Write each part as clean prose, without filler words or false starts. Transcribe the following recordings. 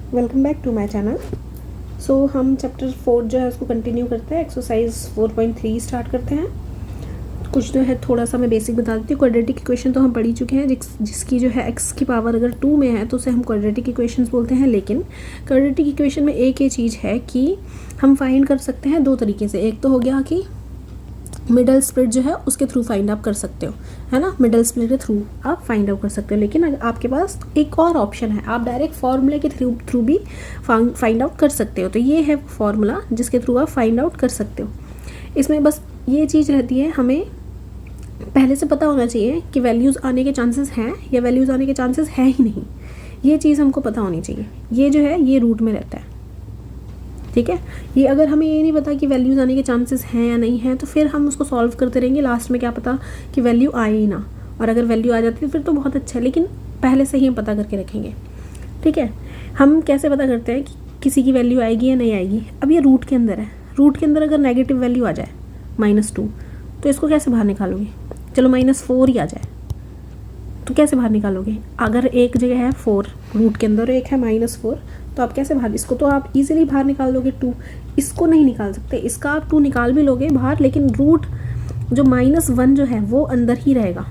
Welcome back to my channel. So हम chapter 4 जो है उसको कंटिन्यू करते हैं। एक्सरसाइज 4.3 स्टार्ट करते हैं। कुछ जो है थोड़ा सा मैं बेसिक बता देती हूँ। क्वाड्रेटिक इक्वेशन तो हम पढ़ ही चुके हैं, जिसकी जो है x की पावर अगर 2 में है तो उसे हम क्वाड्रेटिक इक्वेशंस बोलते हैं। लेकिन क्वाड्रेटिक इक्वेशन में एक ये चीज़ है कि हम फाइंड कर सकते हैं दो तरीके से। एक तो हो गया कि मिडल स्प्लिट जो है उसके थ्रू फाइंड आउट कर सकते हो, है ना। मिडल स्प्लिट के थ्रू आप फाइंड आउट कर सकते हो। लेकिन अगर आपके पास एक और ऑप्शन है, आप डायरेक्ट फार्मूले के थ्रू भी फाइंड आउट कर सकते हो। तो ये है फार्मूला जिसके थ्रू आप फाइंड आउट कर सकते हो। इसमें बस ये चीज़ रहती है, हमें पहले से पता होना चाहिए कि वैल्यूज़ आने के चांसेस हैं या वैल्यूज़ आने के चांसेस हैं ही नहीं। ये चीज़ हमको पता होनी चाहिए। ये जो है ये रूट में रहता है, ठीक है। ये अगर हमें ये नहीं पता कि वैल्यूज़ आने के चांसेस हैं या नहीं हैं तो फिर हम उसको सॉल्व करते रहेंगे, लास्ट में क्या पता कि वैल्यू आए ही ना। और अगर वैल्यू आ जाती है फिर तो बहुत अच्छा है, लेकिन पहले से ही हम पता करके रखेंगे, ठीक है। हम कैसे पता करते हैं कि किसी की वैल्यू आएगी या नहीं आएगी। अब ये रूट के अंदर है, रूट के अंदर अगर नेगेटिव वैल्यू आ जाए -2 तो इसको कैसे बाहर निकालोगे। चलो -4 ही आ जाए तो कैसे बाहर निकालोगे। अगर एक जगह है 4 रूट के अंदर, एक है -4, तो आप कैसे बाहर, इसको तो आप इजीली बाहर निकाल लोगे 2, इसको नहीं निकाल सकते। इसका आप 2 निकाल भी लोगे बाहर, लेकिन रूट जो -1 जो है वो अंदर ही रहेगा।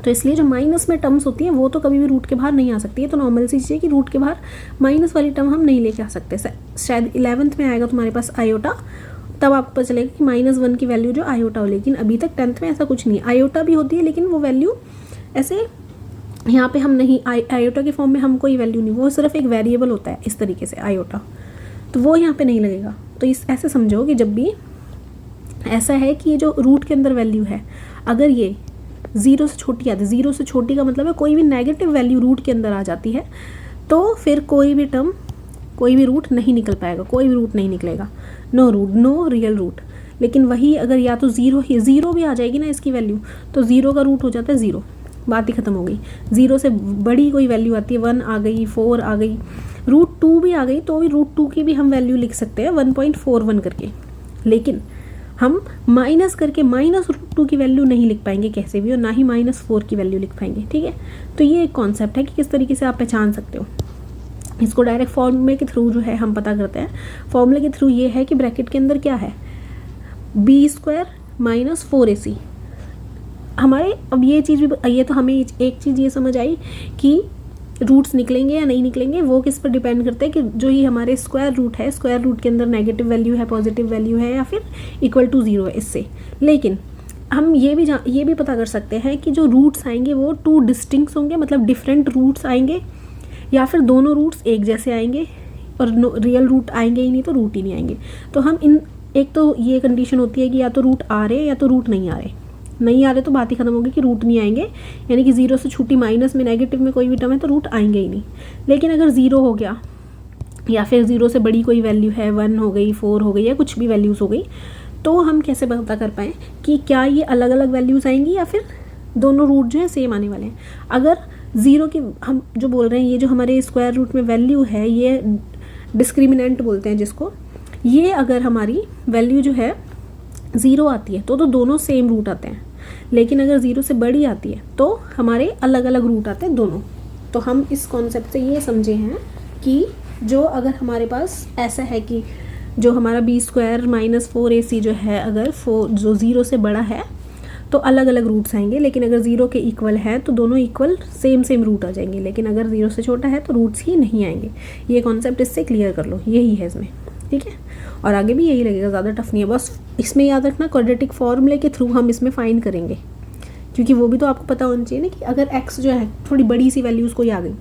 तो इसलिए जो माइनस में टर्म्स होती हैं वो तो कभी भी रूट के बाहर नहीं आ सकती है। तो नॉर्मल सी चीज़ है कि रूट के बाहर माइनस वाली टर्म हम नहीं लेके आ सकते। शायद 11th में आएगा तुम्हारे पास आयोटा, तब आपको पता चलेगा कि -1 की वैल्यू जो आयोटा हो। लेकिन अभी तक 10th में ऐसा कुछ नहीं है। आयोटा भी होती है लेकिन वो वैल्यू ऐसे यहाँ पे हम नहीं, आयोटा के फॉर्म में हम कोई वैल्यू नहीं, वो सिर्फ एक वेरिएबल होता है इस तरीके से आयोटा, तो वो यहाँ पे नहीं लगेगा। तो इस ऐसे समझो कि जब भी ऐसा है कि ये जो रूट के अंदर वैल्यू है, अगर ये 0 से छोटी आती है, 0 से छोटी का मतलब है कोई भी नेगेटिव वैल्यू रूट के अंदर आ जाती है तो फिर कोई भी टर्म, कोई भी रूट नहीं निकल पाएगा, कोई भी रूट नहीं निकलेगा। No route, no real route. लेकिन वही अगर या तो 0 भी आ जाएगी ना इसकी वैल्यू, तो 0 का रूट हो जाता है 0, बात ही ख़त्म हो गई। 0 से बड़ी कोई वैल्यू आती है, 1 आ गई, 4 आ गई, √2 भी आ गई, तो भी √2 की भी हम वैल्यू लिख सकते हैं 1.41 करके। लेकिन हम माइनस करके -√2 की वैल्यू नहीं लिख पाएंगे कैसे भी, और ना ही -4 की वैल्यू लिख पाएंगे, ठीक है। तो ये एक कॉन्सेप्ट है कि किस तरीके से आप पहचान सकते हो। इसको डायरेक्ट फॉर्मूले के थ्रू जो है हम पता करते हैं। फॉर्मूले के थ्रू ये है कि ब्रैकेट के अंदर क्या है, b² - 4ac हमारे। अब ये चीज़ भी, ये तो हमें एक चीज़ ये समझ आई कि रूट्स निकलेंगे या नहीं निकलेंगे वो किस पर डिपेंड करते हैं कि जो ही हमारे स्क्वायर रूट है, स्क्वायर रूट के अंदर नेगेटिव वैल्यू है, पॉजिटिव वैल्यू है, या फिर = 0 है इससे। लेकिन हम ये भी पता कर सकते हैं कि जो रूट्स आएंगे वो 2 डिस्टिंक्ट होंगे, मतलब डिफरेंट रूट्स आएंगे, या फिर दोनों रूट्स एक जैसे आएंगे और रियल रूट आएंगे ही नहीं तो रूट ही नहीं आएंगे। तो हम इन, एक तो ये कंडीशन होती है कि या तो रूट आ रहे हैं या तो रूट नहीं आ रहे। नहीं आ रहे तो बात ही खत्म होगी कि रूट नहीं आएंगे, यानी कि 0 से छोटी माइनस में नेगेटिव में कोई भी टर्म है तो रूट आएंगे ही नहीं। लेकिन अगर 0 हो गया या फिर 0 से बड़ी कोई वैल्यू है, 1 हो गई, 4 हो गई, या कुछ भी वैल्यूज़ हो गई, तो हम कैसे पता कर पाएँ कि क्या ये अलग अलग वैल्यूज़ आएंगी या फिर दोनों रूट जो है सेम आने वाले हैं। अगर 0 की हम जो बोल रहे हैं, ये जो हमारे स्क्वायर रूट में वैल्यू है, ये डिस्क्रिमिनेंट बोलते हैं जिसको, ये अगर हमारी वैल्यू जो है 0 आती है तो दोनों सेम रूट आते हैं। लेकिन अगर 0 से बड़ी आती है तो हमारे अलग अलग रूट आते हैं दोनों। तो हम इस कॉन्सेप्ट से ये समझे हैं कि जो अगर हमारे पास ऐसा है कि जो हमारा b² - 4ac जो है, अगर जो 0 से बड़ा है तो अलग अलग रूट्स आएंगे। लेकिन अगर 0 के इक्वल है तो दोनों इक्वल सेम रूट आ जाएंगे। लेकिन अगर 0 से छोटा है तो रूट्स ही नहीं आएंगे। ये कॉन्सेप्ट इससे क्लियर कर लो, यही है इसमें, ठीक है। और आगे भी यही लगेगा, ज़्यादा टफ नहीं है। बस इसमें याद रखना क्वाड्रेटिक फॉर्मूले के थ्रू हम इसमें फाइंड करेंगे, क्योंकि वो भी तो आपको पता होना चाहिए ना कि अगर x जो है थोड़ी बड़ी सी वैल्यूज़ कोई आ गई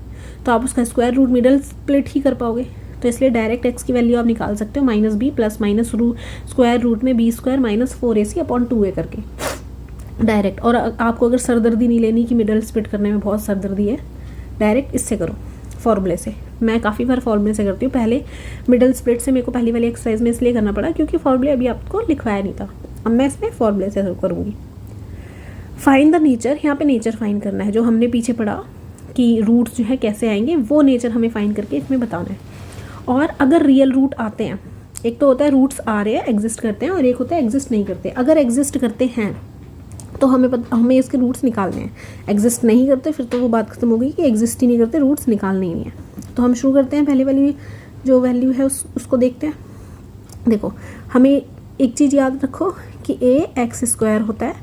तो आप उसका स्क्वायर रूट मिडल स्प्लिट ही कर पाओगे। तो इसलिए डायरेक्ट x की वैल्यू आप निकाल सकते हो -b ± स्क्वायर रूट में b² - 4ac/2a करके डायरेक्ट। और आपको अगर सरदर्दी नहीं लेनी कि मिडल स्प्लिट करने में बहुत सरदर्दी है, डायरेक्ट इससे करो, फॉर्मूले से। मैं काफ़ी बार फॉर्मूले से करती हूँ। पहले मिडल स्प्लिट से मेरे को पहली वाली एक्सरसाइज में इसलिए करना पड़ा क्योंकि फॉर्मूले अभी आपको लिखवाया नहीं था। अब मैं इसमें फॉर्मूले से करूँगी। फाइंड द नेचर, यहाँ पे नेचर फाइंड करना है। जो हमने पीछे पढ़ा कि रूट्स जो है कैसे आएंगे, वो नेचर हमें फाइंड करके इसमें बताना है। और अगर रियल रूट आते हैं, एक तो होता है रूट्स आ रहे हैं, एग्जिस्ट करते हैं, और एक होता है एग्जिस्ट नहीं करते। अगर एग्जिस्ट करते हैं तो हमें इसके रूट्स निकालने हैं। एग्जिस्ट नहीं करते फिर तो वो बात खत्म हो गई कि एग्जिस्ट ही नहीं करते, रूट्स निकालने ही नहीं है। तो हम शुरू करते हैं, पहले वाली जो वैल्यू है उसको देखते हैं। देखो, हमें एक चीज़ याद रखो कि ए एक्स स्क्वायर होता है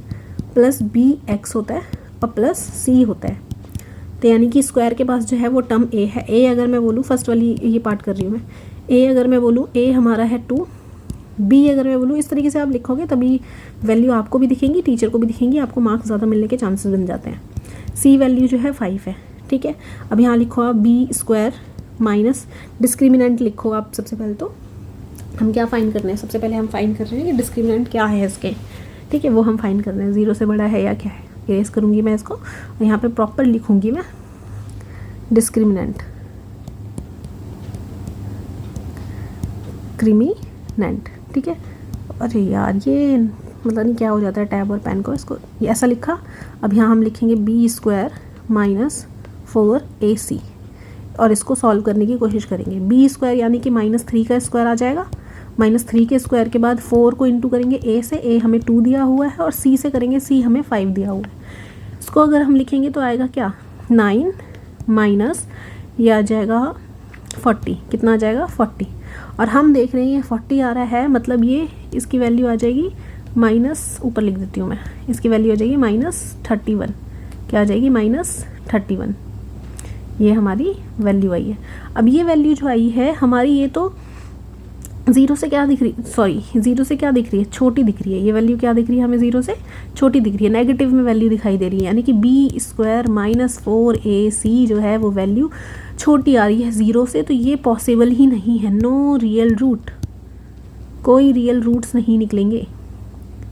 प्लस बी एक्स होता है और प्लस सी होता है। तो यानी कि स्क्वायर के पास जो है वो टर्म ए है। ए अगर मैं बोलूँ, फर्स्ट वाली ये पार्ट कर रही हूँ मैं, ए अगर मैं बोलूँ ए हमारा है 2, बी अगर मैं बोलूँ, इस तरीके से आप लिखोगे तभी वैल्यू आपको भी दिखेंगी, टीचर को भी दिखेंगी, आपको मार्क्स ज़्यादा मिलने के चांसेस बन जाते हैं। सी वैल्यू जो है 5 है, ठीक है। अब यहाँ लिखो आप बी स्क्वायर माइनस डिस्क्रिमिनेंट लिखो आप। सबसे पहले तो हम क्या फाइंड कर रहे हैं, सबसे पहले हम फाइंड कर रहे हैं कि डिस्क्रिमिनेंट क्या है इसके, ठीक है, वो हम फाइंड कर रहे हैं, 0 से बड़ा है या क्या है। इरेज करूँगी मैं इसको और यहाँ पे प्रॉपर लिखूँगी मैं डिस्क्रिमिनेंट, क्रिमिनेंट, ठीक है। अरे यार ये मतलब नहीं क्या हो जाता है टैब और पेन को, इसको ये ऐसा लिखा। अब यहाँ हम लिखेंगे बी स्क्वायर माइनस 4ac और इसको सॉल्व करने की कोशिश करेंगे। बी स्क्वायर यानी कि -3 का स्क्वायर आ जाएगा, -3 के स्क्वायर के बाद 4 को इंटू करेंगे ए से, ए हमें 2 दिया हुआ है, और सी से करेंगे, सी हमें 5 दिया हुआ है। इसको अगर हम लिखेंगे तो आएगा क्या, 9 माइनस ये आ जाएगा 40, कितना आ जाएगा 40, और हम देख रहे हैं ये 40 आ रहा है, मतलब ये इसकी वैल्यू आ जाएगी माइनस, ऊपर लिख देती हूँ मैं, इसकी वैल्यू आ जाएगी -31, क्या आ जाएगी -31, ये हमारी वैल्यू आई है। अब ये वैल्यू जो आई है हमारी, ये तो 0 से क्या दिख रही, सॉरी 0 से क्या दिख रही है, छोटी दिख रही है। ये वैल्यू क्या दिख रही है हमें, 0 से छोटी दिख रही है, नेगेटिव में वैल्यू दिखाई दे रही है, यानी कि बी स्क्वायर माइनस 4ac जो है वो वैल्यू छोटी आ रही है 0 से। तो ये पॉसिबल ही नहीं है, नो रियल रूट, कोई रियल रूट्स नहीं निकलेंगे,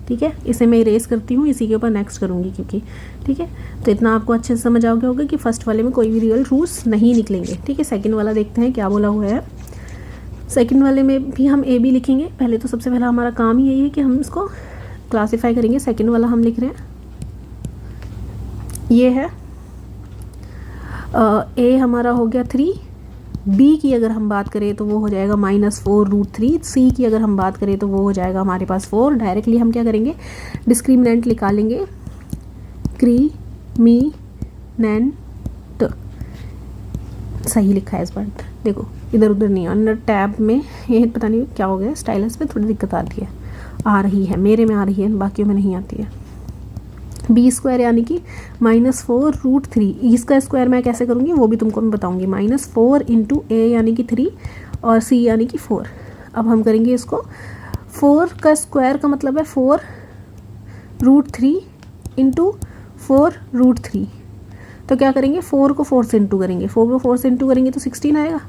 ठीक है। इसे मैं इरेज करती हूँ, इसी के ऊपर नेक्स्ट करूँगी क्योंकि, ठीक है। तो इतना आपको अच्छे से समझ आओगे होगा कि फर्स्ट वाले में कोई भी रियल रूट्स नहीं निकलेंगे, ठीक है। सेकंड वाला देखते हैं क्या बोला हुआ है। सेकंड वाले में भी हम ए बी लिखेंगे। पहले तो सबसे पहला हमारा काम ही यही है कि हम इसको क्लासीफाई करेंगे। सेकंड वाला हम लिख रहे हैं, ये है ए हमारा हो गया 3, बी की अगर हम बात करें तो वो हो जाएगा -4√3, सी की अगर हम बात करें तो वो हो जाएगा हमारे पास 4। डायरेक्टली हम क्या करेंगे, डिस्क्रिमिनेंट निकालेंगे, क्रीमीनेंट, सही लिखा है इस बार, देखो इधर उधर नहीं, अंदर टैब में ये पता नहीं क्या हो गया, स्टाइलस में थोड़ी दिक्कत आती है, आ रही है, मेरे में आ रही है, बाकियों में नहीं आती है। बी स्क्वायर यानी कि -4√3, इसका स्क्वायर मैं कैसे करूँगी वो भी तुमको मैं बताऊँगी, -4 इंटू ए यानी कि 3 और सी यानी कि 4। अब हम करेंगे इसको, 4 का स्क्वायर का मतलब है 4√3 इंटू 4√3। तो क्या करेंगे, 4 को 4 से इंटू करेंगे, 4 को 4 से इंटू करेंगे तो 16 आएगा,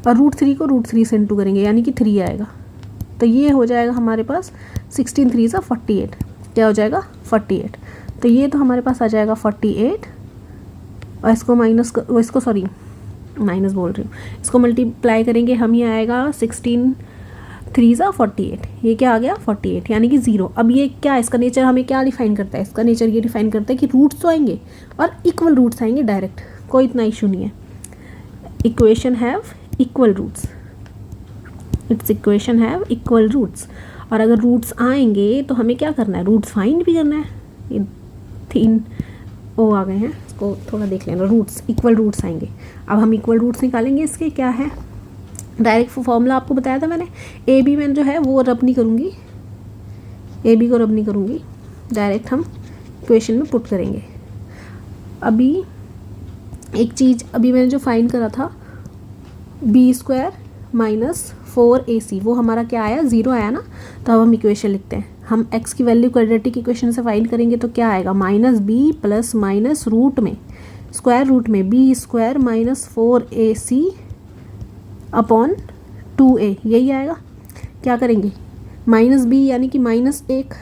और √3 को √3 से इंटू करेंगे यानी कि 3 आएगा। तो ये हो जाएगा हमारे पास 16 3 सा 48, क्या हो जाएगा 48। तो ये तो हमारे पास आ जाएगा 48, और इसको माइनस बोल रही हूँ, इसको मल्टीप्लाई करेंगे हम, ये आएगा 16 3 सा 48, ये क्या आ गया 48 यानी कि 0। अब ये क्या, इसका नेचर हमें क्या डिफाइन करता है, इसका नेचर ये डिफाइन करता है कि रूट्स तो आएंगे और इक्वल रूट्स आएंगे डायरेक्ट, कोई इतना इशू नहीं है। Equation have equal roots, it's equation have equal roots, और अगर रूट्स आएंगे तो हमें क्या करना है, रूट्स फाइंड भी करना है। ये 3 ओ आ गए हैं, इसको थोड़ा देख लेना, रूट्स इक्वल रूट्स आएंगे। अब हम इक्वल रूट्स निकालेंगे, इसके क्या है, डायरेक्ट फॉर्मूला आपको बताया था मैंने, ए बी में जो है वो रब नहीं करूँगी, ए बी को रब नहीं करूँगी, डायरेक्ट हम इक्वेशन में पुट करेंगे। अभी एक चीज़, अभी मैंने जो फाइंड करा था बी स्क्वायर माइनस 4ac, वो हमारा क्या आया, 0 आया ना। तो अब हम इक्वेशन लिखते हैं, हम x की वैल्यू क्वाड्रेटिक इक्वेशन से फाइंड करेंगे तो क्या आएगा, -b प्लस माइनस रूट में स्क्वायर रूट में B square minus 4ac upon 2a, यही आएगा। क्या करेंगे, -b यानी कि -1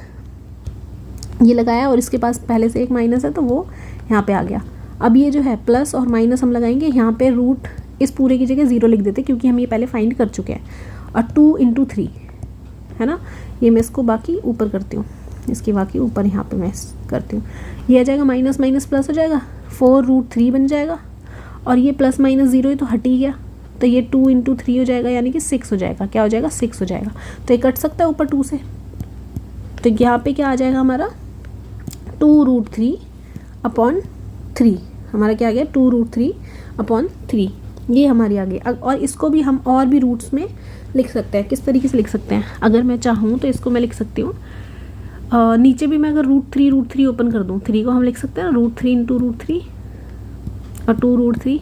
ये लगाया, और इसके पास पहले से एक माइनस है तो वो यहाँ पे आ गया। अब ये जो है प्लस और माइनस हम लगाएंगे, यहाँ पे रूट इस पूरे की जगह 0 लिख देते क्योंकि हम ये पहले फाइंड कर चुके हैं, और 2 इंटू 3 है ना, ये मैं इसको बाकी ऊपर करती हूँ, इसकी बाकी ऊपर यहाँ पे मैं करती हूँ, ये आ जाएगा माइनस माइनस प्लस हो जाएगा, 4√3 बन जाएगा, और ये प्लस माइनस 0 ही तो हट ही गया, तो ये 2 इंटू 3 हो जाएगा यानी कि 6 हो जाएगा, क्या हो जाएगा 6 हो जाएगा। तो ये कट सकता है ऊपर 2 से, तो यहाँ पे क्या आ जाएगा हमारा 2√3/3। हमारा क्या आ गया 2√3/3, ये हमारी आ गई। और इसको भी हम और भी रूट्स में लिख सकते हैं। किस तरीके से लिख सकते हैं, अगर मैं चाहूँ तो इसको मैं लिख सकती हूँ नीचे भी मैं अगर √3 ओपन कर दूँ, 3 को हम लिख सकते हैं √3 × √3 और 2√3,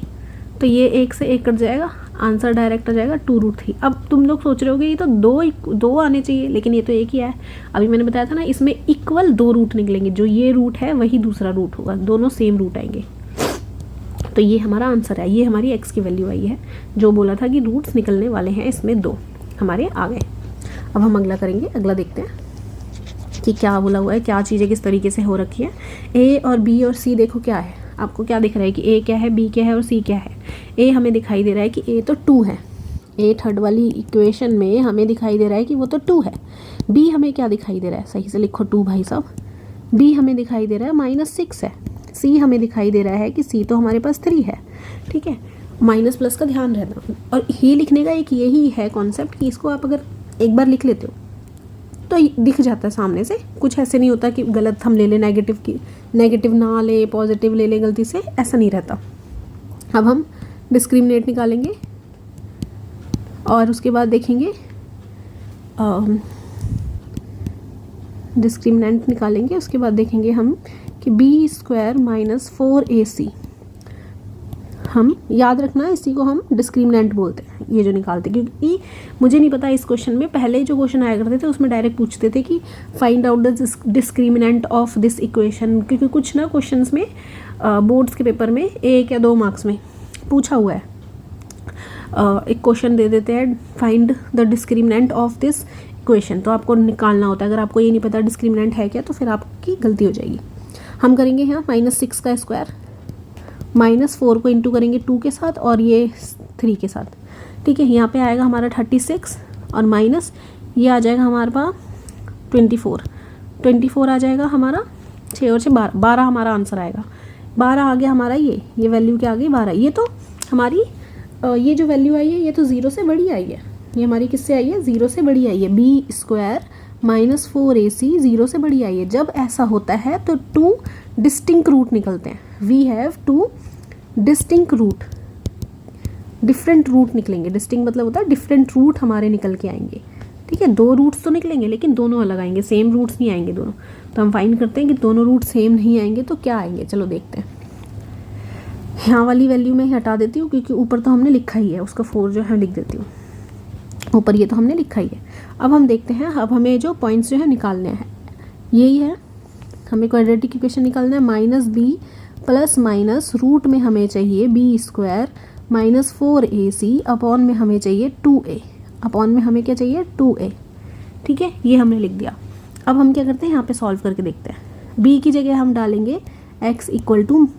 तो ये एक से एक कट जाएगा, आंसर डायरेक्ट आ जाएगा 2√3। अब तुम लोग सोच रहे होगे ये तो दो आने चाहिए, लेकिन ये तो एक ही है। अभी मैंने बताया था ना, इसमें इक्वल 2 रूट निकलेंगे, जो ये रूट है वही दूसरा रूट होगा, दोनों सेम रूट आएंगे। तो ये हमारा आंसर है, ये हमारी x की वैल्यू आई है। जो बोला था कि रूट्स निकलने वाले हैं, इसमें 2 हमारे आ गए। अब हम अगला करेंगे, अगला देखते हैं कि क्या बोला हुआ है, क्या चीज़ें किस तरीके से हो रखी है। a और b और c देखो क्या है, आपको क्या दिख रहा है कि a क्या है, b क्या है और c क्या है। a हमें दिखाई दे रहा है कि a तो 2 है, a थर्ड वाली इक्वेशन में हमें दिखाई दे रहा है कि वो तो 2 है। b हमें क्या दिखाई दे रहा है, सही से लिखो 2 भाई साहब। b हमें दिखाई दे रहा है -6 है। c हमें दिखाई दे रहा है कि c तो हमारे पास 3 है। ठीक है, माइनस प्लस का ध्यान रहना। और ये लिखने का एक यही है कॉन्सेप्ट कि इसको आप अगर एक बार लिख लेते हो तो दिख जाता है सामने से। कुछ ऐसे नहीं होता कि गलत हम ले लें, नेगेटिव ना ले, पॉजिटिव ले लें गलती से, ऐसा नहीं रहता। अब हम डिस्क्रिमिनेट निकालेंगे और उसके बाद देखेंगे डिस्क्रिमिनेंट निकालेंगे, उसके बाद देखेंगे हम कि b² - 4ac, हम याद रखना इसी को हम डिस्क्रिमिनेंट बोलते हैं, ये जो निकालते हैं। क्योंकि मुझे नहीं पता इस क्वेश्चन में, पहले जो क्वेश्चन आया करते थे उसमें डायरेक्ट पूछते थे कि find out the discriminant of this equation. क्योंकि कुछ ना क्वेश्चंस में बोर्ड्स के पेपर में 1 या 2 मार्क्स में पूछा हुआ है, एक क्वेश्चन दे देते हैं find the discriminant of this equation, तो आपको निकालना होता है। अगर आपको ये नहीं पता डिस्क्रिमिनेंट है क्या, तो फिर आपकी गलती हो जाएगी। हम करेंगे यहाँ -6 का स्क्वायर, -4 को इंटू करेंगे 2 के साथ और ये 3 के साथ। ठीक है, यहाँ पे आएगा हमारा 36 और माइनस ये आ जाएगा हमारे पास 24 आ जाएगा हमारा, 6 और 6 12 हमारा आंसर आएगा। 12 आ गया हमारा, ये वैल्यू क्या आ गई 12। ये तो हमारी ये जो वैल्यू आई है ये तो 0 से बड़ी आई है। ये हमारी किससे आई है, 0 से बड़ी आई है। b² - 4ac 0 से बड़ी आई है। जब ऐसा होता है तो 2 डिस्टिंक्ट रूट निकलते हैं। We have 2 distinct root, different root निकलेंगे। डिस्टिंक्ट मतलब होता है डिफरेंट रूट हमारे निकल के आएंगे। ठीक है, 2 रूट्स तो निकलेंगे लेकिन दोनों अलग आएंगे, सेम रूट्स नहीं आएंगे दोनों। तो हम फाइंड करते हैं कि दोनों रूट सेम नहीं आएंगे तो क्या आएंगे, चलो देखते हैं। यहाँ वाली वैल्यू मैं हटा देती हूँ क्योंकि ऊपर तो हमने लिखा ही है, उसका 4 जो है लिख देती हूँ ऊपर, ये तो हमने लिखा ही है। अब हम देखते हैं, अब हमें जो पॉइंट्स जो है निकालने हैं यही है, हमें क्वाड्रेटिक इक्वेशन निकालना है। -b प्लस माइनस रूट में हमें चाहिए b² - 4ac अपॉन में हमें चाहिए 2a, अपॉन में हमें क्या चाहिए 2a। ठीक है, ये हमने लिख दिया। अब हम क्या करते हैं, यहाँ पे सॉल्व करके देखते हैं। b की जगह हम डालेंगे x =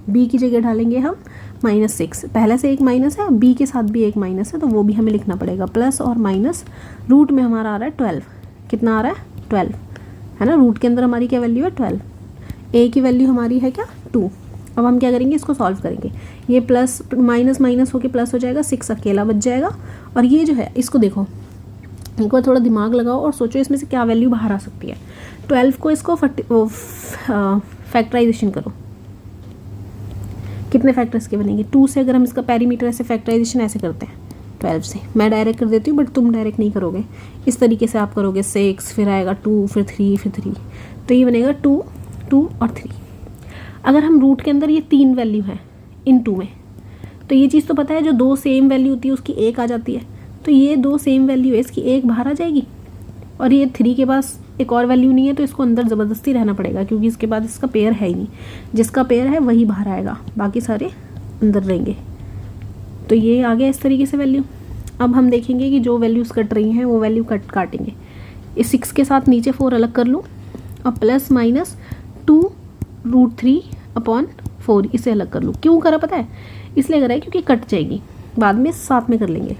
b की जगह डालेंगे हम -6, पहले से एक माइनस है, b के साथ भी एक माइनस है तो वो भी हमें लिखना पड़ेगा। प्लस और माइनस, रूट में हमारा आ रहा है 12, कितना आ रहा है 12 है ना, रूट के अंदर हमारी क्या वैल्यू है 12, a की वैल्यू हमारी है क्या 2। अब हम क्या करेंगे, इसको सॉल्व करेंगे। ये प्लस माइनस होके प्लस हो जाएगा, 6 अकेला बच जाएगा। और ये जो है इसको देखो, एक बार थोड़ा दिमाग लगाओ और सोचो इसमें से क्या वैल्यू बाहर आ सकती है। 12 को इसको फैक्टराइजेशन करो, कितने फैक्टर्स के बनेंगे 2 से। अगर हम इसका पेरीमीटर ऐसे फैक्टराइजेशन ऐसे करते हैं 12 से, मैं डायरेक्ट कर देती हूँ बट तुम डायरेक्ट नहीं करोगे, इस तरीके से आप करोगे। 6 फिर आएगा 2 फिर 3 फिर 3, तो ये बनेगा 2 2 और 3। अगर हम रूट के अंदर ये 3 वैल्यू है इन 2 में, तो ये चीज़ तो पता है जो 2 सेम वैल्यू होती है उसकी 1 आ जाती है, तो ये 2 सेम वैल्यू है, इसकी 1 बाहर आ जाएगी। और ये 3 के पास एक और वैल्यू नहीं है तो इसको अंदर ज़बरदस्ती रहना पड़ेगा क्योंकि इसके बाद इसका पेयर है ही नहीं, जिसका पेयर है वही बाहर आएगा, बाकी सारे अंदर रहेंगे। तो ये आ गया इस तरीके से वैल्यू। अब हम देखेंगे कि जो वैल्यूज़ कट रही हैं वो वैल्यू काटेंगे। इस 6 के साथ नीचे 4 अलग कर लूँ और प्लस माइनस 2√3/4 इसे अलग कर लूँ। क्यों करा पता है, इसलिए करा है क्योंकि कट जाएगी, बाद में साथ में कर लेंगे।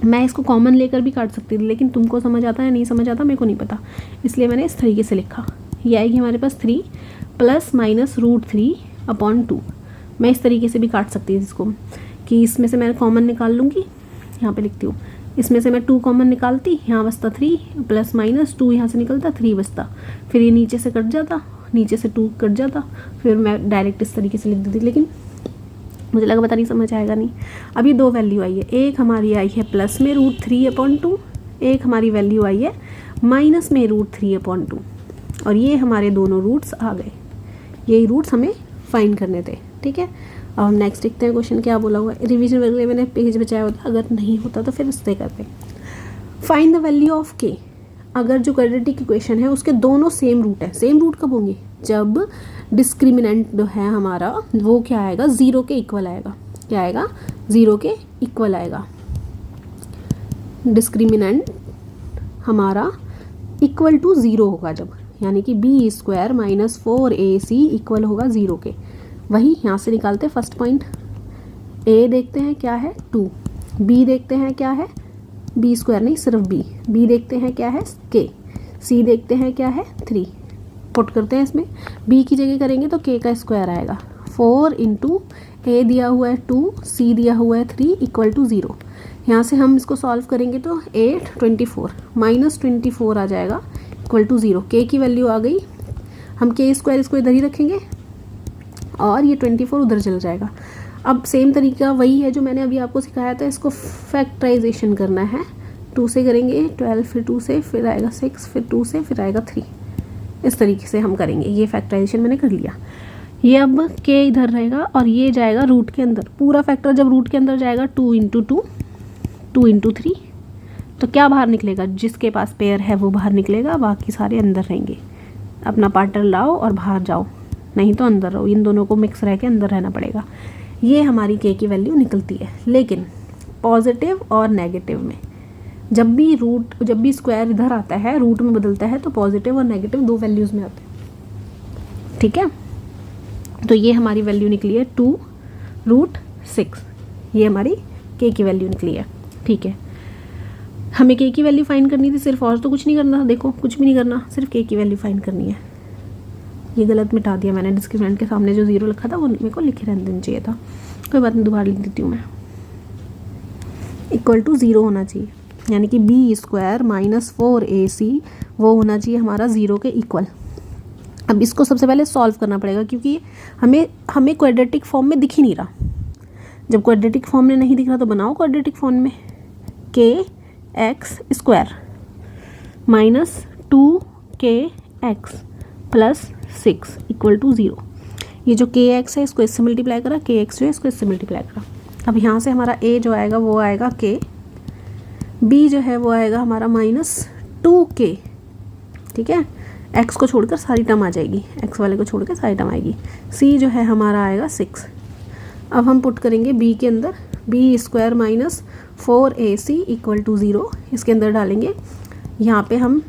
मैं इसको कॉमन लेकर भी काट सकती थी लेकिन तुमको समझ आता है नहीं समझ आता मेरे को नहीं पता, इसलिए मैंने इस तरीके से लिखा। ये आएगी हमारे पास 3 प्लस माइनस √3/2। मैं इस तरीके से भी काट सकती थी इसको कि इसमें से मैं कॉमन निकाल लूँगी, यहाँ पे लिखती हूँ, इसमें से मैं 2 कॉमन निकालती, यहाँ बचता 3 प्लस माइनस 2 यहाँ से निकलता 3 बचता, फिर ये नीचे से कट जाता, नीचे से 2 कट जाता, फिर मैं डायरेक्ट इस तरीके से लिख देती, लेकिन मुझे लगा पता नहीं समझ आएगा नहीं। अब ये 2 वैल्यू आई है, एक हमारी आई है प्लस में √3/2, एक हमारी वैल्यू आई है माइनस में √3/2, और ये हमारे दोनों रूट्स आ गए। यही रूट्स हमें फाइंड करने थे, ठीक है। अब हम नेक्स्ट देखते हैं क्वेश्चन क्या बोला हुआ है। रिवीजन वगैरह मैंने पेज बचाया होता, अगर नहीं होता तो फिर इससे करते हैं। फाइंड द वैल्यू ऑफ के। अगर जो क्वाड्रेटिक इक्वेशन है उसके दोनों सेम रूट है, सेम रूट कब होंगे? जब डिस्क्रिमिनेंट जो है हमारा वो क्या आएगा? 0 के इक्वल आएगा। क्या आएगा? 0 के इक्वल आएगा। डिस्क्रिमिनेंट हमारा इक्वल टू 0 होगा जब, यानी कि b² - 4ac इक्वल होगा 0 के। वही यहाँ से निकालते हैं फर्स्ट पॉइंट। a देखते हैं क्या है 2, b देखते हैं क्या है b² नहीं सिर्फ b देखते हैं क्या है k, c देखते हैं क्या है 3। पुट करते हैं इसमें, b की जगह करेंगे तो k का स्क्वायर आएगा। 4 × a दिया हुआ है 2, c दिया हुआ है 3 इक्वल टू 0। यहाँ से हम इसको सॉल्व करेंगे तो 8 24 -24 आ जाएगा इक्वल टू 0। k की वैल्यू आ गई, हम k² इसको इधर ही रखेंगे और ये 24 उधर चल जाएगा। अब सेम तरीका वही है जो मैंने अभी आपको सिखाया था, इसको फैक्टराइजेशन करना है। 2 से करेंगे 12, फिर 2 से, फिर आएगा 6, फिर 2 से, फिर आएगा 3। इस तरीके से हम करेंगे। ये फैक्टराइजेशन मैंने कर लिया। ये अब k इधर रहेगा और ये जाएगा रूट के अंदर। पूरा फैक्टर जब रूट के अंदर जाएगा 2 × 2, 2 × 3, तो क्या बाहर निकलेगा? जिसके पास पेयर है वो बाहर निकलेगा, बाकी सारे अंदर रहेंगे। अपना पार्टनर लाओ और बाहर जाओ, नहीं तो अंदर रहो। इन दोनों को मिक्स रह के अंदर रहना पड़ेगा। ये हमारी k की वैल्यू निकलती है। लेकिन पॉजिटिव और नेगेटिव में जब भी स्क्वायर इधर आता है, रूट में बदलता है, तो पॉजिटिव और नेगेटिव 2 वैल्यूज़ में आते हैं, ठीक है। तो ये हमारी वैल्यू निकली है 2√6। ये हमारी k की वैल्यू निकली है, ठीक है। हमें k की वैल्यू फाइंड करनी थी सिर्फ, और तो कुछ नहीं करना था। देखो कुछ भी नहीं करना, सिर्फ k की वैल्यू फाइंड करनी है। ये गलत मिटा दिया मैंने, डिस्क्रिमिनेंट के सामने जो 0 लिखा था वो मेरे को लिखे रहने देना चाहिए था। कोई बात नहीं, दोबारा लिख देती हूँ मैं। इक्वल टू 0 होना चाहिए, यानी कि b² - 4ac वो होना चाहिए हमारा 0 के इक्वल। अब इसको सबसे पहले सॉल्व करना पड़ेगा, क्योंकि हमें क्वाड्रेटिक फॉर्म में दिख ही नहीं रहा। जब क्वाड्रेटिक फॉर्म में नहीं दिख रहा तो बनाओ क्वाड्रेटिक फॉर्म में। kx² - 2kx + 6 equal to 0। ये जो kx है इसको इससे मल्टीप्लाई करा, kx जो है इसको इससे मल्टीप्लाई करा। अब यहाँ से हमारा a जो आएगा वो आएगा k, b जो है वो आएगा हमारा -2k, ठीक है। x को छोड़कर सारी टर्म आ जाएगी, x वाले को छोड़कर सारी टर्म आएगी। c जो है हमारा आएगा 6। अब हम पुट करेंगे b के अंदर, b² - 4ac इक्वल टू 0। इसके अंदर डालेंगे, यहाँ पे हम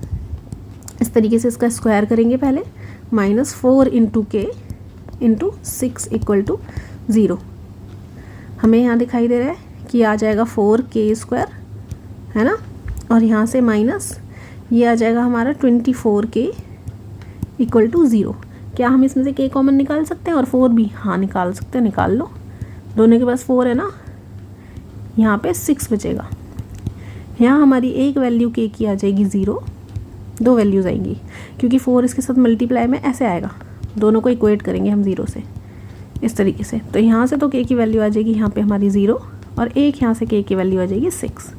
इस तरीके से इसका स्क्वायर करेंगे पहले, -4 × k × 6 इक्वल टू 0। हमें यहाँ दिखाई दे रहा है कि आ जाएगा 4k², है ना, और यहाँ से माइनस ये आ जाएगा हमारा 24k इक्वल टू 0। क्या हम इसमें से k कॉमन निकाल सकते हैं और 4 भी? हाँ निकाल सकते हैं, निकाल लो। दोनों के पास 4 है ना, यहाँ पे 6 बचेगा। यहाँ हमारी एक वैल्यू k की आ जाएगी 0, 2 वैल्यूज़ आएंगी, क्योंकि 4 इसके साथ मल्टीप्लाई में ऐसे आएगा। दोनों को इक्वेट करेंगे हम 0 से, इस तरीके से। तो यहाँ से तो k की वैल्यू आ जाएगी यहाँ पे हमारी 0, और एक यहाँ से k की वैल्यू आ जाएगी 6।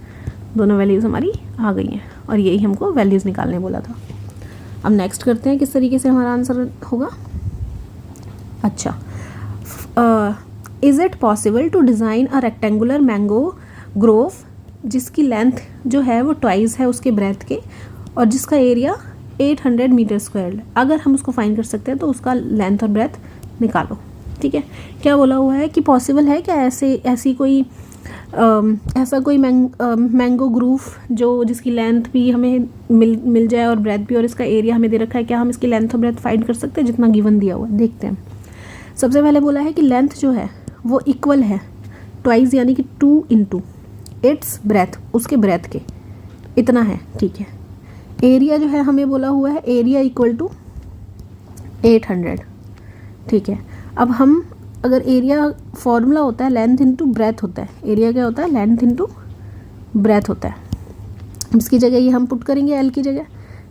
दोनों वैल्यूज़ हमारी आ गई हैं, और यही हमको वैल्यूज़ निकालने बोला था। अब नेक्स्ट करते हैं किस तरीके से हमारा आंसर होगा। अच्छा, is it possible to design a rectangular mango grove जिसकी लेंथ जो है वो ट्वाइस है उसके ब्रेथ के, और जिसका एरिया 800 मीटर स्क्वायर है। अगर हम उसको फाइंड कर सकते हैं तो उसका लेंथ और ब्रेथ निकालो, ठीक है। क्या बोला हुआ है कि पॉसिबल है क्या ऐसा कोई मैंगो ग्रूव जो जिसकी लेंथ भी हमें मिल जाए और ब्रेथ भी, और इसका एरिया हमें दे रखा है। क्या हम इसकी लेंथ और ब्रेथ फाइंड कर सकते हैं जितना गिवन दिया हुआ है? देखते हैं। सबसे पहले बोला है कि लेंथ जो है वो इक्वल है ट्वाइस, यानी कि 2 × इट्स ब्रेथ, उसके ब्रेथ के इतना है, ठीक है। एरिया जो है हमें बोला हुआ है एरिया इक्वल टू 800, ठीक है। अब हम अगर एरिया फॉर्मूला होता है लेंथ इंटू ब्रेथ होता है, एरिया क्या होता है? लेंथ इंटू ब्रेथ होता है। इसकी जगह ये हम पुट करेंगे L की जगह,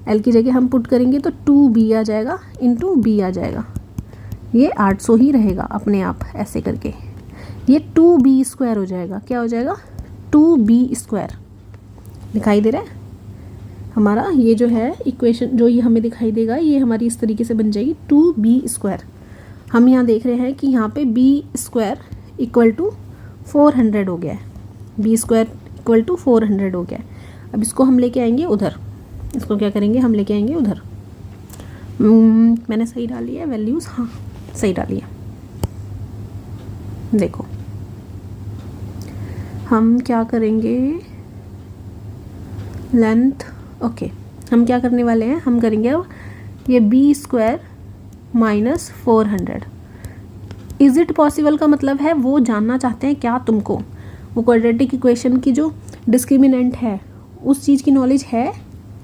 L की जगह हम पुट करेंगे तो 2b आ जाएगा इंटू b आ जाएगा, ये 800 ही रहेगा अपने आप ऐसे करके। ये 2b स्क्वायर हो जाएगा, क्या हो जाएगा 2b स्क्वायर, दिखाई दे रहा है हमारा ये जो है इक्वेशन, जो ये हमें दिखाई देगा ये हमारी इस तरीके से बन जाएगी 2b स्क्वायर। हम यहाँ देख रहे हैं कि यहाँ पे b स्क्वायर इक्वल टू 400 हो गया है, b स्क्वायर इक्वल टू 400 हो गया है। अब इसको हम लेके आएंगे उधर, इसको क्या करेंगे हम लेके आएंगे उधर। मैंने सही डाली है वैल्यूज़, हाँ सही डाली है। देखो हम क्या करेंगे, लेंथ ओके हम क्या करने वाले हैं, हम करेंगे अब ये b square minus 400। Is it possible का मतलब है वो जानना चाहते हैं क्या तुमको, वो क्वाड्रेटिक इक्वेशन की जो डिस्क्रिमिनेंट है उस चीज़ की नॉलेज है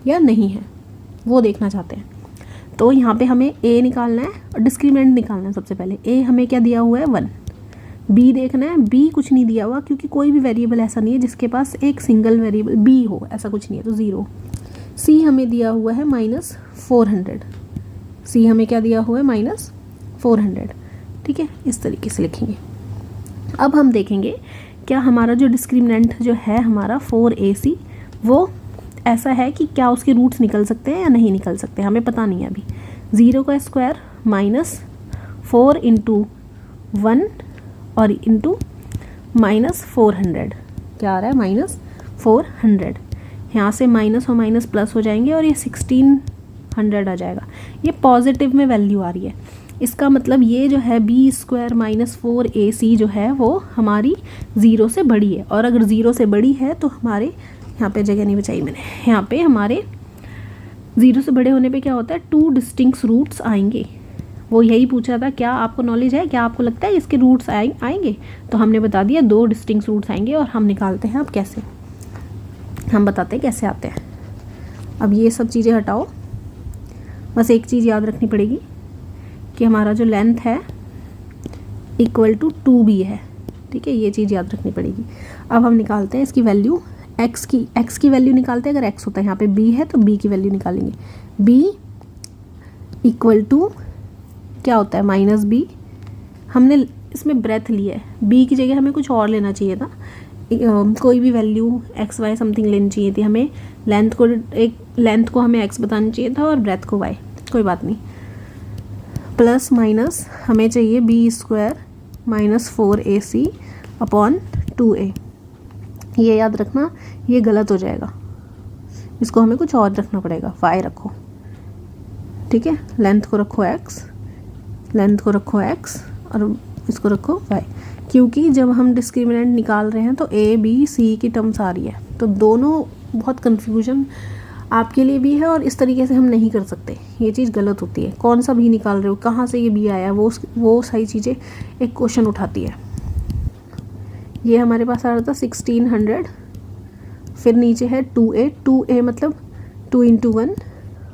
या नहीं है, वो देखना चाहते हैं। तो यहाँ पे हमें a निकालना है और डिस्क्रिमिनेंट निकालना है। सबसे पहले a हमें क्या दिया हुआ है 1, b देखना है, b कुछ नहीं दिया हुआ क्योंकि कोई भी वेरिएबल ऐसा नहीं है जिसके पास एक सिंगल वेरिएबल b हो, ऐसा कुछ नहीं है, तो 0। c हमें दिया हुआ है -400, c हमें क्या दिया हुआ है -400, ठीक है, इस तरीके से लिखेंगे। अब हम देखेंगे क्या हमारा जो डिस्क्रिमिनेंट जो है हमारा 4ac वो ऐसा है कि क्या उसके रूट्स निकल सकते हैं या नहीं निकल सकते, हमें पता नहीं है अभी। 0 का स्क्वायर -4 इंटू 1 और इंटू -400 क्या आ रहा है -400। यहाँ से माइनस और माइनस प्लस हो जाएंगे और ये 1600 आ जाएगा। ये पॉजिटिव में वैल्यू आ रही है, इसका मतलब ये जो है b स्क्वायर -4ac जो है वो हमारी 0 से बड़ी है। और अगर 0 से बड़ी है तो हमारे यहाँ पे जगह नहीं बचाई मैंने, यहाँ पे हमारे 0 से बड़े होने पे क्या होता है 2 डिस्टिंक्ट रूट्स आएंगे। वो यही पूछा था, क्या आपको नॉलेज है, क्या आपको लगता है इसके रूट्स आएंगे, तो हमने बता दिया 2 डिस्टिंक्ट रूट्स आएंगे। और हम निकालते हैं अब कैसे, हम बताते हैं कैसे आते हैं। अब ये सब चीज़ें हटाओ, बस एक चीज़ याद रखनी पड़ेगी कि हमारा जो लेंथ है इक्वल टू 2b है, ठीक है, ये चीज़ याद रखनी पड़ेगी। अब हम निकालते हैं इसकी वैल्यू, x की वैल्यू निकालते हैं। अगर x होता है यहाँ पे b है तो b की वैल्यू निकालेंगे। b इक्वल टू क्या होता है -b, हमने इसमें ब्रेथ लिया है, b की जगह हमें कुछ और लेना चाहिए था, कोई भी वैल्यू x y समथिंग लेनी चाहिए थी हमें। लेंथ को हमें x बताना चाहिए था और ब्रेथ को y, कोई बात नहीं। प्लस माइनस हमें चाहिए b square -4ac upon 2a, ये याद रखना, ये गलत हो जाएगा, इसको हमें कुछ और रखना पड़ेगा, y रखो, ठीक है, लेंथ को रखो x, लेंथ को रखो x और इसको रखो y, क्योंकि जब हम डिस्क्रिमिनेंट निकाल रहे हैं तो a b c की टर्म्स आ रही है, तो दोनों बहुत कन्फ्यूजन आपके लिए भी है और इस तरीके से हम नहीं कर सकते, ये चीज़ गलत होती है। कौन सा भी निकाल रहे हो, कहाँ से ये b आया, वो सारी चीज़ें एक क्वेश्चन उठाती है। ये हमारे पास आ रहा था 1600, फिर नीचे है 2a मतलब 2 इंटू 1,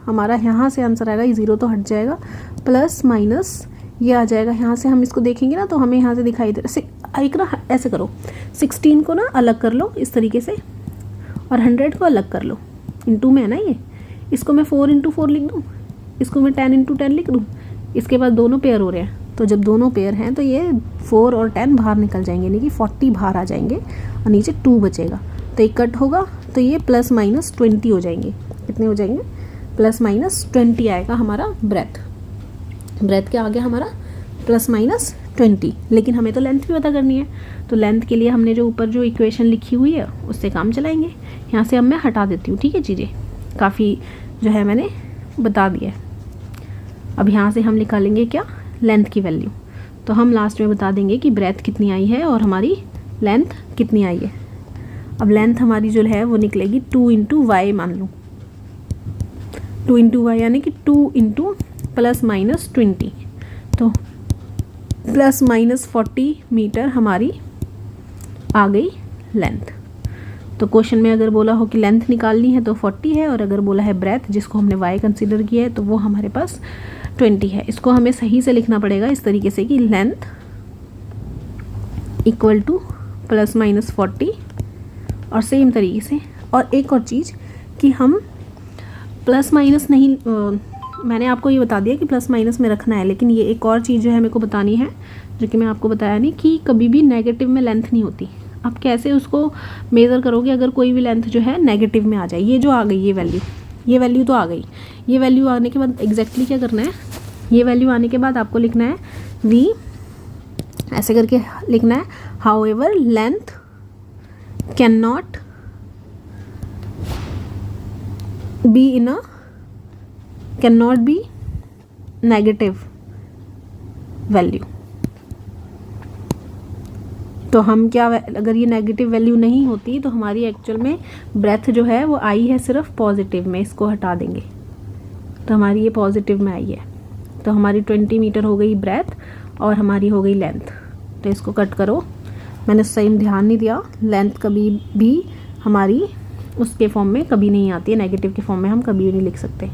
हमारा यहाँ से आंसर आएगा, ये 0 तो हट जाएगा, प्लस माइनस ये आ जाएगा। यहाँ से हम इसको देखेंगे ना तो हमें यहाँ से दिखाई दे, एक ना ऐसे करो, 16 को ना अलग कर लो इस तरीके से और 100 को अलग कर लो, इंटू में है ना ये, इसको मैं 4 इंटू 4 लिख दूँ, इसको मैं 10 इंटू 10 लिख दूँ, इसके बाद दोनों पेयर हो रहे हैं, तो जब दोनों पेयर हैं तो ये 4 और 10 बाहर निकल जाएंगे, यानी कि 40 बाहर आ जाएंगे और नीचे 2 बचेगा, तो एक कट होगा तो ये प्लस माइनस 20 हो जाएंगे। कितने हो जाएंगे, प्लस माइनस 20 आएगा हमारा ब्रेथ क्या आ गया हमारा प्लस माइनस 20। लेकिन हमें तो लेंथ भी पता करनी है, तो लेंथ के लिए हमने जो ऊपर जो इक्वेशन लिखी हुई है उससे काम चलाएंगे। यहाँ से अब मैं हटा देती हूँ, ठीक है, चीज़ें काफ़ी जो है मैंने बता दिया है। अब यहाँ से हम निकालेंगे क्या, लेंथ की वैल्यू, तो हम लास्ट में बता देंगे कि ब्रेथ कितनी आई है और हमारी लेंथ कितनी आई है। अब लेंथ हमारी जो है वो निकलेगी 2 इंटू वाई, मान लो 2 इंटू वाई यानी कि 2 इंटू प्लस माइनस 20, तो प्लस माइनस 40 मीटर हमारी आ गई लेंथ। तो क्वेश्चन में अगर बोला हो कि लेंथ निकालनी है तो 40 है, और अगर बोला है ब्रेथ जिसको हमने y कंसीडर किया है तो वो हमारे पास 20 है। इसको हमें सही से लिखना पड़ेगा इस तरीके से कि length equal two plus minus 40, और सेम तरीके से। और एक और चीज़ कि हम प्लस माइनस नहीं, मैंने आपको ये बता दिया कि प्लस माइनस में रखना है, लेकिन ये एक और चीज़ जो है मेरे को बतानी है, जो कि मैं आपको बताया नहीं, कि कभी भी नेगेटिव में लेंथ नहीं होती। आप कैसे उसको मेज़र करोगे अगर कोई भी लेंथ जो है नेगेटिव में आ जाए। ये जो आ गई ये वैल्यू तो आ गई। ये वैल्यू आने के बाद एग्जैक्टली क्या करना है, ये वैल्यू आने के बाद आपको लिखना है v, ऐसे करके लिखना है, how ever length can not be in a can not be negative value. तो हम क्या, अगर ये नेगेटिव वैल्यू नहीं होती तो हमारी एक्चुअल में ब्रेथ जो है वो आई है सिर्फ पॉजिटिव में, इसको हटा देंगे तो हमारी ये पॉजिटिव में आई है। तो हमारी 20 मीटर हो गई ब्रेथ और हमारी हो गई लेंथ। तो इसको कट करो, मैंने सही ध्यान नहीं दिया, लेंथ कभी भी हमारी उसके फॉर्म में कभी नहीं आती है, नेगेटिव के फॉर्म में हम कभी भी नहीं लिख सकते।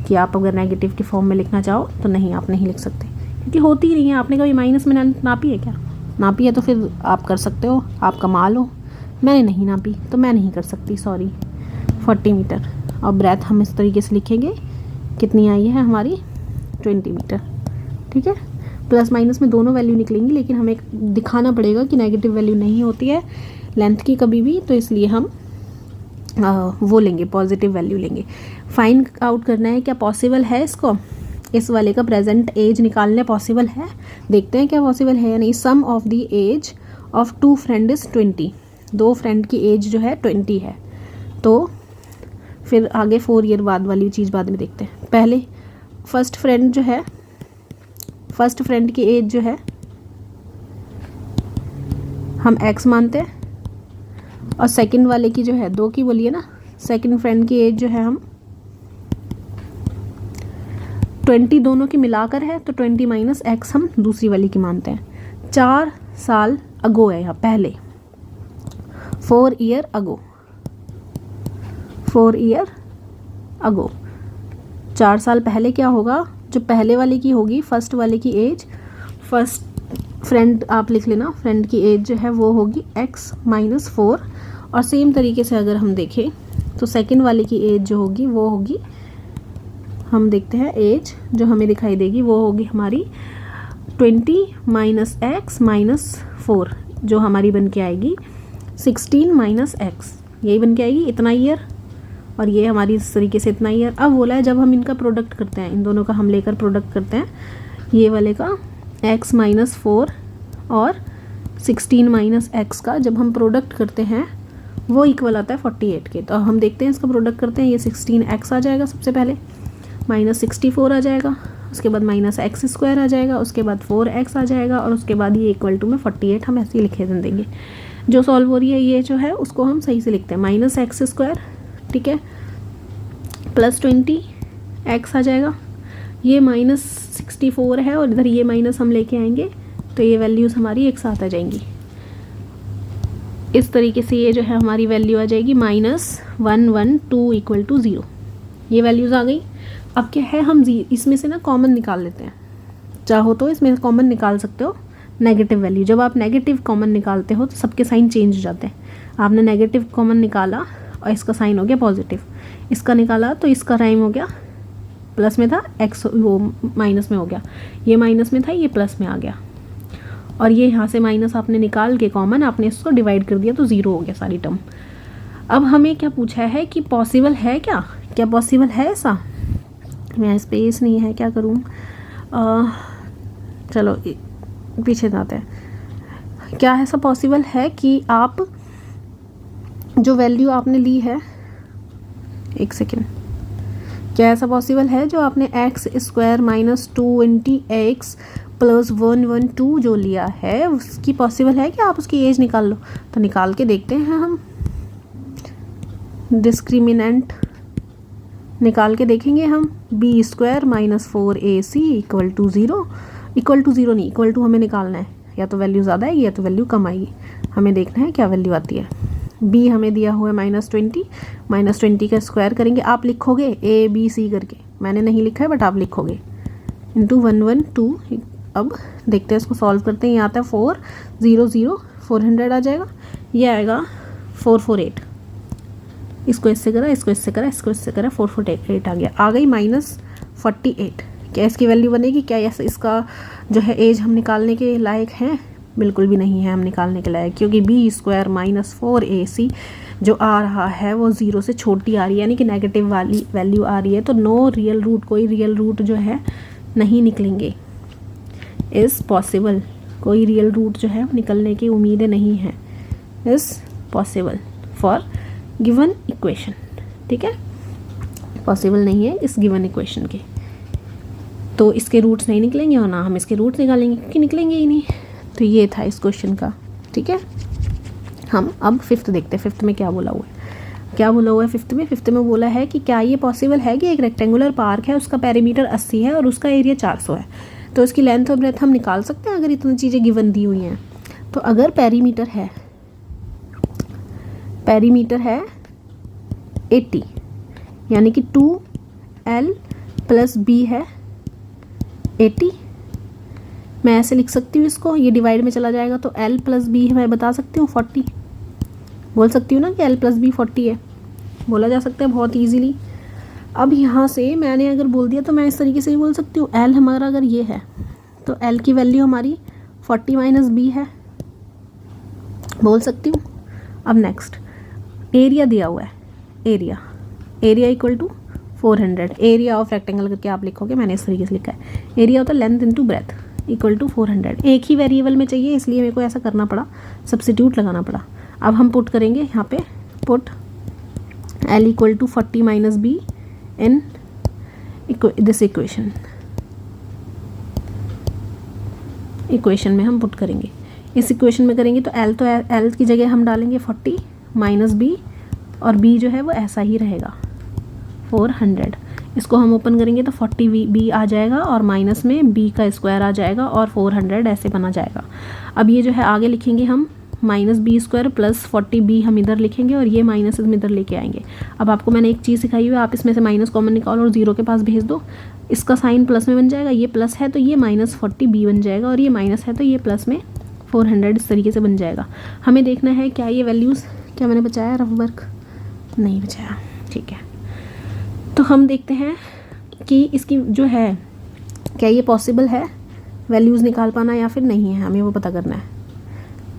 कि आप अगर नेगेटिव के फॉर्म में लिखना चाहो तो नहीं, आप नहीं लिख सकते, क्योंकि होती ही नहीं है। आपने कभी माइनस में नापी है क्या? नापी है तो फिर आप कर सकते हो, आप कमाल हो। मैंने नहीं नापी तो मैं नहीं कर सकती, सॉरी। 40 मीटर और ब्रेथ हम इस तरीके से लिखेंगे, कितनी आई है हमारी 20 मीटर, ठीक है। प्लस माइनस में दोनों वैल्यू निकलेंगी, लेकिन हमें दिखाना पड़ेगा कि नेगेटिव वैल्यू नहीं होती है लेंथ की कभी भी, तो इसलिए हम वो लेंगे, पॉजिटिव वैल्यू लेंगे। फाइंड आउट करना है क्या पॉसिबल है इसको, इस वाले का प्रेजेंट एज निकालने पॉसिबल है, देखते हैं क्या पॉसिबल है या नहीं। Sum of the age of 2 friend is 20, 2 friend की एज जो है 20 है। तो फिर आगे 4 ईयर बाद वाली चीज़ बाद में देखते हैं। पहले फर्स्ट फ्रेंड जो है, फर्स्ट फ्रेंड की एज जो है हम x मानते हैं, और सेकंड वाले की जो है 2 की बोलिए ना, सेकंड फ्रेंड की एज जो है हम 20 दोनों की मिलाकर है, तो 20 माइनस x हम दूसरी वाली की मानते हैं। 4 साल अगो है यहाँ, पहले 4 ईयर अगो, 4 ईयर अगो। 4 साल पहले क्या होगा, जो पहले वाले की होगी, फर्स्ट वाले की एज, फर्स्ट फ्रेंड आप लिख लेना, फ्रेंड की एज जो है वो होगी x माइनस 4। और सेम तरीके से अगर हम देखें तो सेकंड वाले की एज जो होगी वो होगी, हम देखते हैं एज जो हमें दिखाई देगी वो होगी हमारी 20 माइनस एक्स माइनस 4, जो हमारी बन के आएगी 16 माइनस एक्स, यही बन के आएगी, इतना ईयर। और ये हमारी इस तरीके से इतना ईयर। अब बोला है जब हम इनका प्रोडक्ट करते हैं, इन दोनों का हम लेकर प्रोडक्ट करते हैं, ये वाले का x माइनस 4 और 16 माइनस एक्स का जब हम प्रोडक्ट करते हैं वो इक्वल आता है 48 के। तो हम देखते हैं इसका प्रोडक्ट करते हैं, ये 16x आ जाएगा सबसे पहले, माइनस 64 आ जाएगा, उसके बाद माइनस एक्स स्क्वायर आ जाएगा, उसके बाद 4x आ जाएगा, और उसके बाद ये इक्वल टू में 48 हम ऐसे ही लिखे देंगे। जो सॉल्व हो रही है ये जो है उसको हम सही से लिखते हैं, माइनस एक्स स्क्वायर, ठीक है, प्लस 20x आ जाएगा, ये माइनस 64 है और इधर ये माइनस हम लेके आएंगे, तो ये वैल्यूज़ हमारी एक साथ आ जाएंगी। इस तरीके से ये जो है हमारी वैल्यू आ जाएगी -112 इक्वल टू 0। ये वैल्यूज़ आ गई। अब क्या है, हम इसमें से ना कॉमन निकाल लेते हैं, चाहो तो इसमें कॉमन निकाल सकते हो नेगेटिव वैल्यू। जब आप नेगेटिव कॉमन निकालते हो तो सबके साइन चेंज हो जाते हैं। आपने नेगेटिव कॉमन निकाला और इसका साइन हो गया पॉजिटिव, इसका निकाला तो इसका साइन हो गया प्लस में था, एक्स वो माइनस में हो गया, ये माइनस में था ये प्लस में आ गया, और ये यहाँ से माइनस आपने निकाल के कॉमन आपने इसको डिवाइड कर दिया तो 0 हो गया सारी टर्म। अब हमें क्या पूछा है कि पॉसिबल है क्या पॉसिबल है ऐसा, मैं स्पेस नहीं है क्या करूँ, चलो पीछे जाते हैं। क्या ऐसा पॉसिबल है कि आप जो वैल्यू आपने ली है, एक सेकेंड, क्या ऐसा पॉसिबल है जो आपने x square minus 20x plus 112 जो लिया है उसकी पॉसिबल है कि आप उसकी एज निकाल लो। तो निकाल के देखते हैं हम, डिस्क्रिमिनेंट निकाल के देखेंगे हम, B square minus 4ac equal to 0, equal to 0 नहीं, इक्वल टू हमें निकालना है, या तो वैल्यू ज़्यादा आएगी या तो वैल्यू कम आएगी, हमें देखना है क्या वैल्यू आती है। b हमें दिया हुआ है -20 का स्क्वायर करेंगे, आप लिखोगे ABC करके, मैंने नहीं लिखा है बट आप लिखोगे, इंटू 112। अब देखते हैं इसको सॉल्व करते हैं, ये आता है 400 400 आ जाएगा, ये आएगा 448, इसको इससे करा, इसको इससे करा, इसको इससे करा, 448 आ गया। आ गई -48। क्या इसकी वैल्यू बनेगी? क्या ऐसा इसका जो है एज हम निकालने के लायक हैं? बिल्कुल भी नहीं है हम निकालने के लायक, क्योंकि b² - 4ac जो आ रहा है वो 0 से छोटी आ रही है, यानी कि नेगेटिव वाली वैल्यू आ रही है। तो नो रियल रूट, कोई रियल रूट जो है नहीं निकलेंगे। इज़ पॉसिबल, कोई रियल रूट जो है निकलने की उम्मीदें नहीं हैं। Is possible for given equation, ठीक है, पॉसिबल नहीं है इस गिवन इक्वेशन के। तो इसके रूट्स नहीं निकलेंगे और ना हम इसके रूट्स निकालेंगे, क्योंकि निकलेंगे ही नहीं। तो ये था इस क्वेश्चन का, ठीक है। हम अब फिफ्थ देखते हैं, फिफ्थ में क्या बोला हुआ है। क्या बोला हुआ है फिफ्थ में? फिफ्थ में बोला है कि क्या ये पॉसिबल है कि एक रेक्टेंगुलर पार्क है, उसका पेरीमीटर 80 है और उसका एरिया 400 है, तो उसकी लेंथ और ब्रेथ हम निकाल सकते हैं अगर इतनी चीज़ें गिवन दी हुई हैं। तो अगर पेरीमीटर है 80, यानी कि 2l + b है 80। मैं ऐसे लिख सकती हूँ इसको, ये डिवाइड में चला जाएगा तो l + b मैं बता सकती हूँ 40, बोल सकती हूँ ना कि l + b 40 है, बोला जा सकता है बहुत इजीली। अब यहाँ से मैंने अगर बोल दिया तो मैं इस तरीके से ही बोल सकती हूँ, l हमारा अगर ये है तो l की वैल्यू हमारी 40 - b है, बोल सकती हूँ। अब नेक्स्ट एरिया दिया हुआ है, एरिया = 400, एरिया ऑफ रेक्टेंगल करके आप लिखोगे, मैंने इस तरीके से लिखा है। एरिया होता है लेंथ × ब्रेथ = 400। एक ही वेरिएबल में चाहिए, इसलिए मेरे को ऐसा करना पड़ा, सब्स्टिट्यूट लगाना पड़ा। अब हम पुट करेंगे यहाँ पे, put l = 40 - b in this equation में हम पुट करेंगे। इस इक्वेशन में करेंगे तो l की जगह हम डालेंगे 40 - b, और b जो है वो ऐसा ही रहेगा 400। इसको हम ओपन करेंगे तो 40b आ जाएगा और माइनस में b का स्क्वायर आ जाएगा और 400 ऐसे बना जाएगा। अब ये जो है आगे लिखेंगे हम -b² + 40b हम इधर लिखेंगे और ये माइनस हम इधर लेके आएंगे। अब आपको मैंने एक चीज़ सिखाई हुई है, आप इसमें से माइनस कॉमन निकालो और 0 के पास भेज दो। इसका साइन प्लस में बन जाएगा, ये प्लस है तो ये -40b बन जाएगा, और ये माइनस है तो ये प्लस में 400 इस तरीके से बन जाएगा। हमें देखना है क्या ये वैल्यूज़, क्या मैंने बचाया रफ वर्क? नहीं बचाया, ठीक है। तो हम देखते हैं कि इसकी जो है क्या ये पॉसिबल है वैल्यूज़ निकाल पाना या फिर नहीं है, हमें वो पता करना है।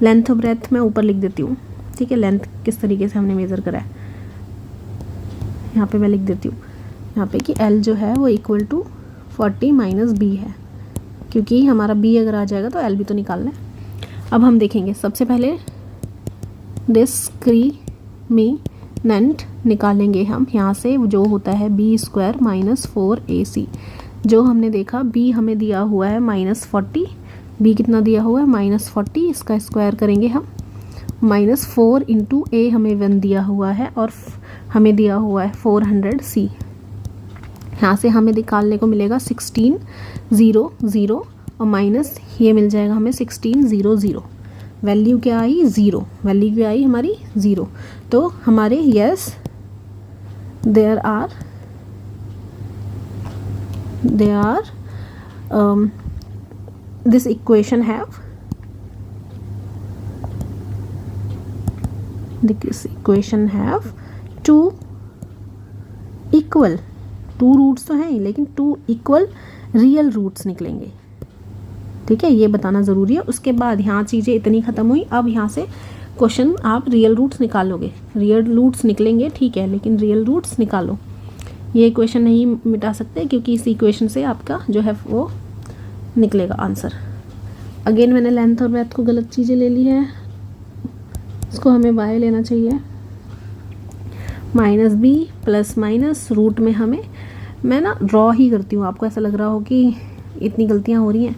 लेंथ और ब्रेथ मैं ऊपर लिख देती हूँ, ठीक है, लेंथ किस तरीके से हमने मेज़र करा है यहाँ पे मैं लिख देती हूँ यहाँ पे कि l जो है वो = 40 - b है, क्योंकि हमारा b अगर आ जाएगा तो l भी तो निकालना है। अब हम देखेंगे सबसे पहले डिस्क्रिमिनेंट निकालेंगे हम यहाँ से, जो होता है b² - 4ac। जो हमने देखा b हमें दिया हुआ है -40, b कितना दिया हुआ है -40, इसका स्क्वायर करेंगे हम, -4 × a हमें 1 दिया हुआ है और हमें दिया हुआ है 400c। यहाँ से हमें निकालने को मिलेगा 1600 और माइनस ये मिल जाएगा हमें 1600। वैल्यू क्या आई? 0। वैल्यू क्या आई हमारी? 0। तो हमारे yes there are this equation have two equal, 2 roots तो हैं ही लेकिन 2 इक्वल रियल रूट्स निकलेंगे, ठीक है, ये बताना ज़रूरी है। उसके बाद यहाँ चीज़ें इतनी ख़त्म हुई, अब यहाँ से क्वेश्चन आप रियल रूट्स निकालोगे, रियल रूट्स निकलेंगे ठीक है, लेकिन रियल रूट्स निकालो। ये इक्वेशन नहीं मिटा सकते क्योंकि इस इक्वेशन से आपका जो है वो निकलेगा आंसर। अगेन मैंने लेंथ और ब्रेथ को गलत चीज़ें ले ली है, इसको हमें y लेना चाहिए, -b ± रूट में हमें, मैं ना ड्रॉ ही करती हूँ, आपको ऐसा लग रहा हो कि इतनी गलतियाँ हो रही हैं,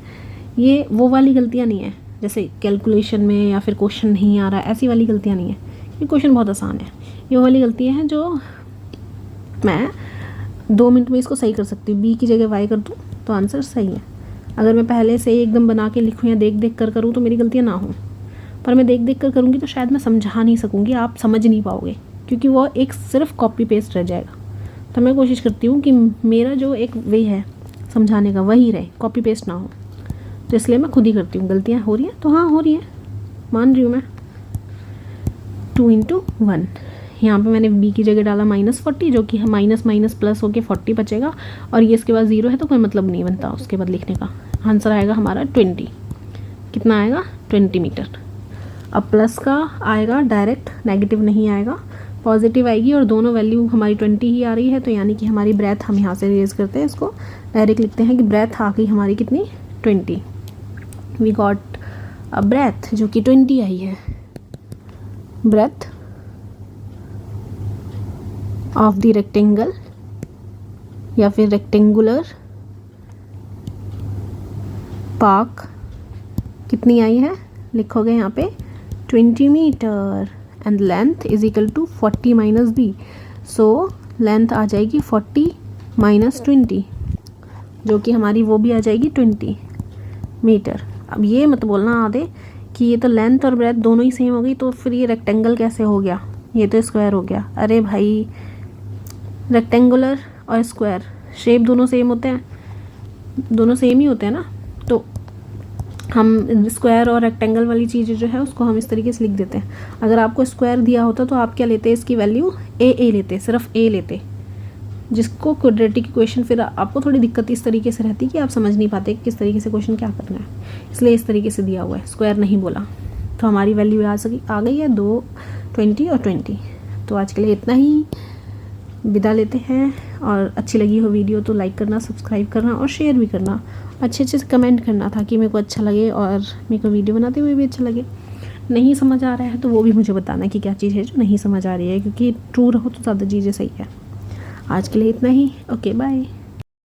ये वो वाली गलतियाँ नहीं है जैसे कैलकुलेशन में या फिर क्वेश्चन नहीं आ रहा है, ऐसी वाली गलतियाँ नहीं है, ये क्वेश्चन बहुत आसान है। ये वाली गलतियाँ हैं जो मैं 2 मिनट में इसको सही कर सकती हूँ, b की जगह y कर दूँ तो आंसर सही है। अगर मैं पहले से एकदम बना के लिखूँ या देख देख कर करूँ तो मेरी गलतियाँ ना हों, पर मैं देख देख कर करूँगी तो शायद मैं समझा नहीं सकूँगी, आप समझ नहीं पाओगे क्योंकि वो एक सिर्फ कॉपी पेस्ट रह जाएगा। तो मैं कोशिश करती हूँ कि मेरा जो एक वे है समझाने का वही रहे, कॉपी पेस्ट ना हो, तो इसलिए मैं खुद ही करती हूँ। गलतियाँ हो रही हैं तो हाँ हो रही हैं, मान रही हूँ मैं। 2 × 1 यहाँ पे मैंने b की जगह डाला -40, जो कि माइनस माइनस प्लस होके 40 बचेगा, और ये इसके बाद 0 है तो कोई मतलब नहीं बनता उसके बाद लिखने का। आंसर आएगा हमारा 20। कितना आएगा? 20 मीटर। अब प्लस का आएगा डायरेक्ट, नेगेटिव नहीं आएगा, पॉजिटिव आएगी, और दोनों वैल्यू हमारी 20 ही आ रही है, तो यानी कि हमारी ब्रेथ, हम यहाँ से रेज करते हैं इसको, डायरेक्ट लिखते हैं कि ब्रेथ आ गई हमारी कितनी? 20। वी गॉट अ ब्रेथ जो कि 20 आई है। ब्रेथ ऑफ द रेक्टेंगल या फिर रेक्टेंगुलर पार्क कितनी आई है? लिखोगे यहाँ पे 20 metre, and length is equal to 40 minus b, so length आ जाएगी 40 माइनस 20, जो कि हमारी वो भी आ जाएगी 20 मीटर। अब ये मत बोलना आधे कि ये तो लेंथ और ब्रेथ दोनों ही सेम हो गई, तो फिर ये रेक्टेंगल कैसे हो गया, ये तो स्क्वायर हो गया। अरे भाई, रेक्टेंगुलर और स्क्वायर शेप दोनों सेम होते हैं, दोनों सेम ही होते हैं ना, तो हम स्क्वायर और रेक्टेंगल वाली चीज़ जो है उसको हम इस तरीके से लिख देते हैं। अगर आपको स्क्वायर दिया होता तो आप क्या लेते? इसकी वैल्यू ए लेते, सिर्फ ए लेते, जिसको क्वाड्रेटिक इक्वेशन, फिर आपको थोड़ी दिक्कत इस तरीके से रहती कि आप समझ नहीं पाते किस तरीके से क्वेश्चन क्या करना है, इसलिए इस तरीके से दिया हुआ है, स्क्वायर नहीं बोला। तो हमारी वैल्यू आ गई है 2, 20 और 20। तो आज के लिए इतना ही, विदा लेते हैं। और अच्छी लगी हो वीडियो तो लाइक करना, सब्सक्राइब करना और शेयर भी करना, अच्छे से कमेंट करना ताकि मेरे को अच्छा लगे और मेरे को वीडियो बनाते हुए भी अच्छा लगे। नहीं समझ आ रहा है तो वो भी मुझे बताना कि क्या चीज़ है जो नहीं समझ आ रही है, क्योंकि ट्रू रहो तो ज़्यादा चीज़ें सही है। आज के लिए इतना ही, ओके बाय।